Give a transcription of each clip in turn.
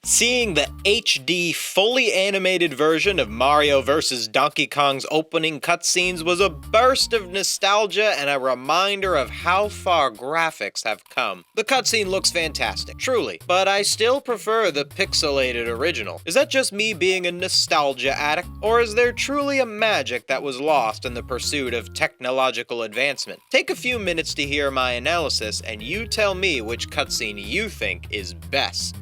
Seeing the HD fully animated version of Mario vs. Donkey Kong's opening cutscenes was a burst of nostalgia and a reminder of how far graphics have come. The cutscene looks fantastic, truly, but I still prefer the pixelated original. Is that just me being a nostalgia addict, or is there truly a magic that was lost in the pursuit of technological advancement? Take a few minutes to hear my analysis, and you tell me which cutscene you think is best.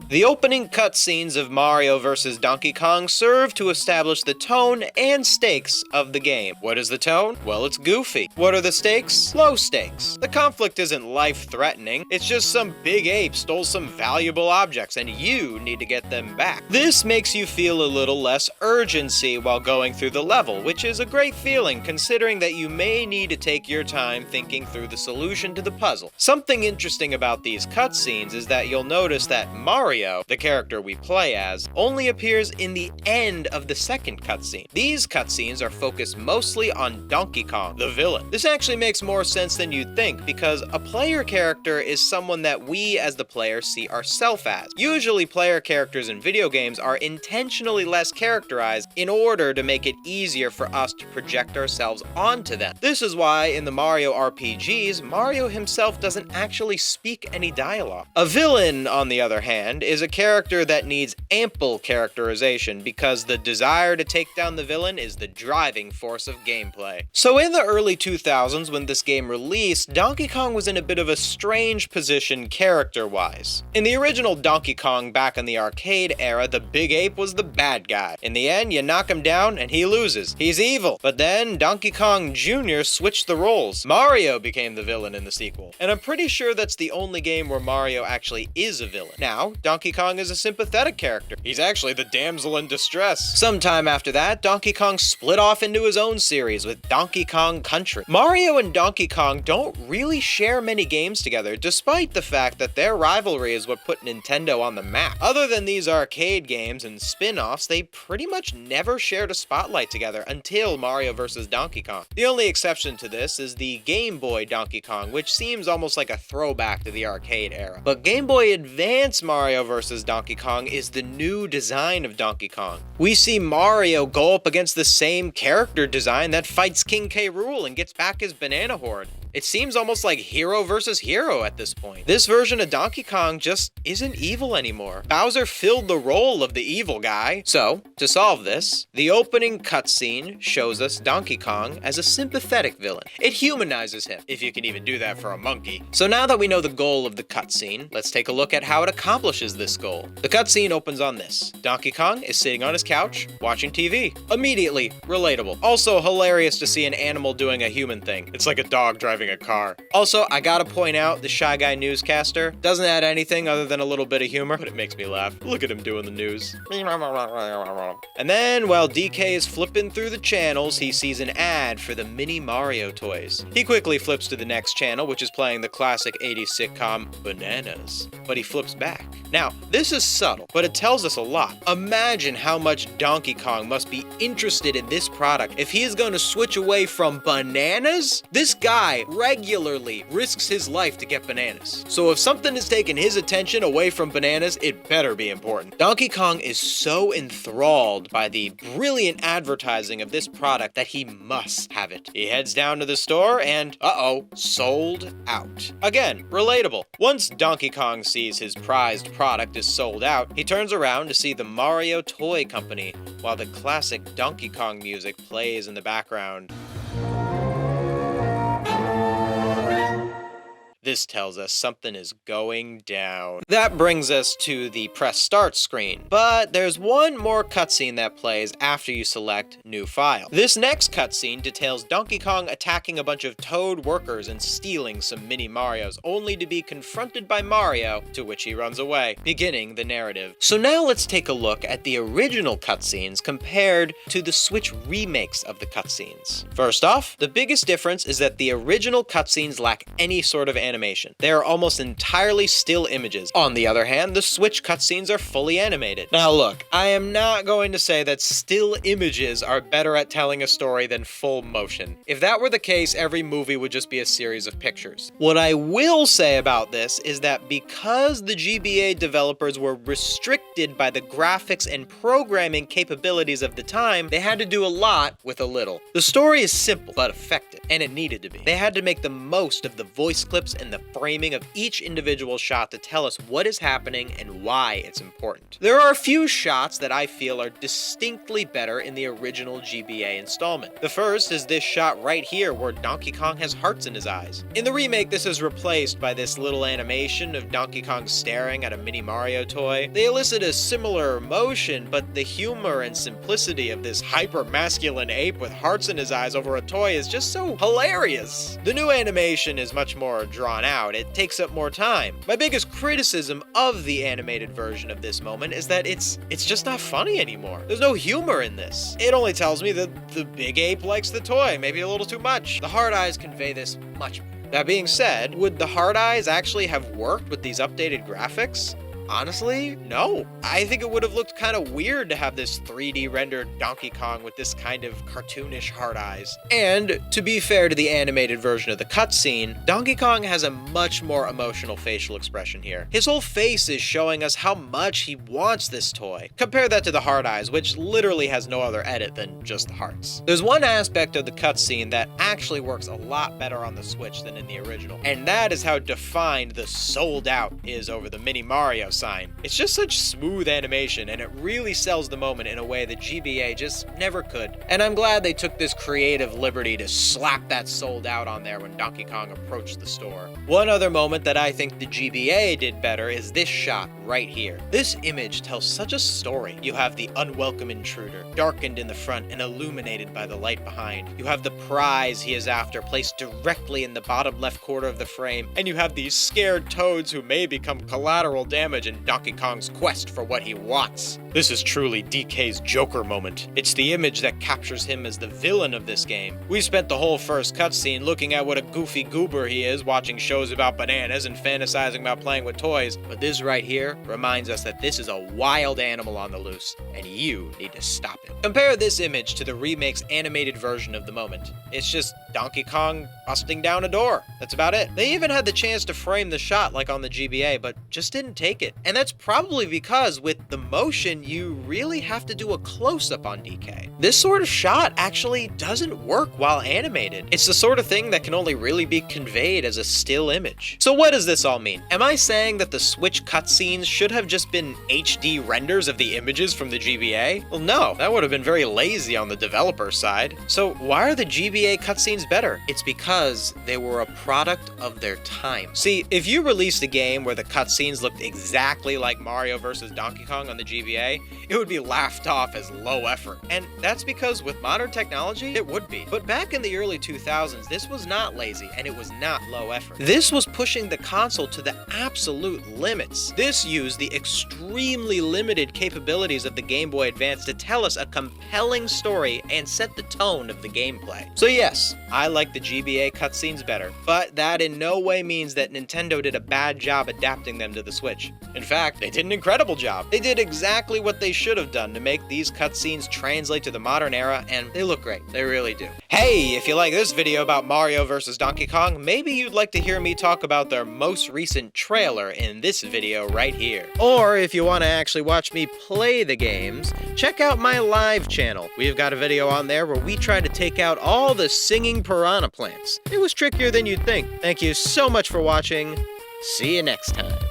The opening cutscenes of Mario vs. Donkey Kong serve to establish the tone and stakes of the game. What is the tone? Well, it's goofy. What are the stakes? Low stakes. The conflict isn't life-threatening, it's just some big ape stole some valuable objects and you need to get them back. This makes you feel a little less urgency while going through the level, which is a great feeling considering that you may need to take your time thinking through the solution to the puzzle. Something interesting about these cutscenes is that you'll notice that Mario, the character we play as, only appears in the end of the second cutscene. These cutscenes are focused mostly on Donkey Kong, the villain. This actually makes more sense than you'd think, because a player character is someone that we as the player see ourselves as. Usually player characters in video games are intentionally less characterized in order to make it easier for us to project ourselves onto them. This is why in the Mario RPGs, Mario himself doesn't actually speak any dialogue. A villain, on the other hand, is a character that needs ample characterization because the desire to take down the villain is the driving force of gameplay. So in the early 2000s when this game released, Donkey Kong was in a bit of a strange position character-wise. In the original Donkey Kong back in the arcade era, the big ape was the bad guy. In the end, you knock him down and he loses. He's evil. But then Donkey Kong Jr. switched the roles. Mario became the villain in the sequel. And I'm pretty sure that's the only game where Mario actually is a villain. Now, Donkey Kong is a sympathetic character. He's actually the damsel in distress. Sometime after that, Donkey Kong split off into his own series with Donkey Kong Country. Mario and Donkey Kong don't really share many games together, despite the fact that their rivalry is what put Nintendo on the map. Other than these arcade games and spin-offs, they pretty much never shared a spotlight together until Mario vs. Donkey Kong. The only exception to this is the Game Boy Donkey Kong, which seems almost like a throwback to the arcade era. But Game Boy Advance Mario vs. Donkey Kong is the new design of Donkey Kong. We see Mario go up against the same character design that fights King K. Rool and gets back his banana horde. It seems almost like hero versus hero at this point. This version of Donkey Kong just isn't evil anymore. Bowser filled the role of the evil guy. So, to solve this, the opening cutscene shows us Donkey Kong as a sympathetic villain. It humanizes him, if you can even do that for a monkey. So now that we know the goal of the cutscene, let's take a look at how it accomplishes this goal. The cutscene opens on this. Donkey Kong is sitting on his couch, watching TV. Immediately relatable. Also hilarious to see an animal doing a human thing. It's like a dog driving a car. Also, I gotta point out, the Shy Guy newscaster doesn't add anything other than a little bit of humor, but it makes me laugh. Look at him doing the news. And then, while DK is flipping through the channels, he sees an ad for the mini Mario toys. He quickly flips to the next channel, which is playing the classic 80s sitcom Bananas. But he flips back. Now, this is subtle, but it tells us a lot. Imagine how much Donkey Kong must be interested in this product if he is going to switch away from bananas? This guy regularly risks his life to get bananas. So if something is taking his attention away from bananas, it better be important. Donkey Kong is so enthralled by the brilliant advertising of this product that he must have it. He heads down to the store and, sold out. Again, relatable. Once Donkey Kong sees his prized product is sold out, he turns around to see the Mario Toy Company while the classic Donkey Kong music plays in the background. This tells us something is going down. That brings us to the press start screen, but there's one more cutscene that plays after you select new file. This next cutscene details Donkey Kong attacking a bunch of Toad workers and stealing some mini Marios, only to be confronted by Mario, to which he runs away, beginning the narrative. So now let's take a look at the original cutscenes compared to the Switch remakes of the cutscenes. First off, the biggest difference is that the original cutscenes lack any sort of animation animation. They are almost entirely still images. On the other hand, the Switch cutscenes are fully animated. Now look, I am not going to say that still images are better at telling a story than full motion. If that were the case, every movie would just be a series of pictures. What I will say about this is that because the GBA developers were restricted by the graphics and programming capabilities of the time, they had to do a lot with a little. The story is simple but effective, and it needed to be. They had to make the most of the voice clips and the framing of each individual shot to tell us what is happening and why it's important. There are a few shots that I feel are distinctly better in the original GBA installment. The first is this shot right here where Donkey Kong has hearts in his eyes. In the remake, this is replaced by this little animation of Donkey Kong staring at a mini Mario toy. They elicit a similar emotion, but the humor and simplicity of this hyper-masculine ape with hearts in his eyes over a toy is just so hilarious. The new animation is much more drawn out. It takes up more time. My biggest criticism of the animated version of this moment is that it's just not funny anymore. There's no humor in this. It only tells me that the big ape likes the toy, maybe a little too much. The hard eyes convey this much better. That being said, would the hard eyes actually have worked with these updated graphics? Honestly, no. I think it would have looked kind of weird to have this 3D rendered Donkey Kong with this kind of cartoonish hard eyes. And to be fair to the animated version of the cutscene, Donkey Kong has a much more emotional facial expression here. His whole face is showing us how much he wants this toy. Compare that to the hard eyes, which literally has no other edit than just the hearts. There's one aspect of the cutscene that actually works a lot better on the Switch than in the original, and that is how defined the sold out is over the Mini Mario sign. It's just such smooth animation, and it really sells the moment in a way that GBA just never could. And I'm glad they took this creative liberty to slap that sold out on there when Donkey Kong approached the store. One other moment that I think the GBA did better is this shot right here. This image tells such a story. You have the unwelcome intruder, darkened in the front and illuminated by the light behind. You have the prize he is after placed directly in the bottom left corner of the frame, and you have these scared toads who may become collateral damage in Donkey Kong's quest for what he wants. This is truly DK's Joker moment. It's the image that captures him as the villain of this game. We spent the whole first cutscene looking at what a goofy goober he is, watching shows about bananas and fantasizing about playing with toys, but this right here reminds us that this is a wild animal on the loose, and you need to stop him. Compare this image to the remake's animated version of the moment. It's just Donkey Kong busting down a door. That's about it. They even had the chance to frame the shot like on the GBA, but just didn't take it. And that's probably because with the motion, you really have to do a close-up on DK. This sort of shot actually doesn't work while animated. It's the sort of thing that can only really be conveyed as a still image. So what does this all mean? Am I saying that the Switch cutscenes should have just been HD renders of the images from the GBA? Well, no, that would have been very lazy on the developer side. So why are the GBA cutscenes better? It's because they were a product of their time. See, if you released a game where the cutscenes looked exactly like Mario vs. Donkey Kong on the GBA, it would be laughed off as low effort. And that's because with modern technology, it would be. But back in the early 2000s, this was not lazy and it was not low effort. This was pushing the console to the absolute limits. This used the extremely limited capabilities of the Game Boy Advance to tell us a compelling story and set the tone of the gameplay. So yes, I like the GBA cutscenes better, but that in no way means that Nintendo did a bad job adapting them to the Switch. In fact, they did an incredible job. They did exactly what they should have done to make these cutscenes translate to the modern era, and they look great. They really do. Hey, if you like this video about Mario vs. Donkey Kong, maybe you'd like to hear me talk about their most recent trailer in this video right here. Or if you want to actually watch me play the games, check out my live channel. We've got a video on there where we try to take out all the singing piranha plants. It was trickier than you'd think. Thank you so much for watching. See you next time.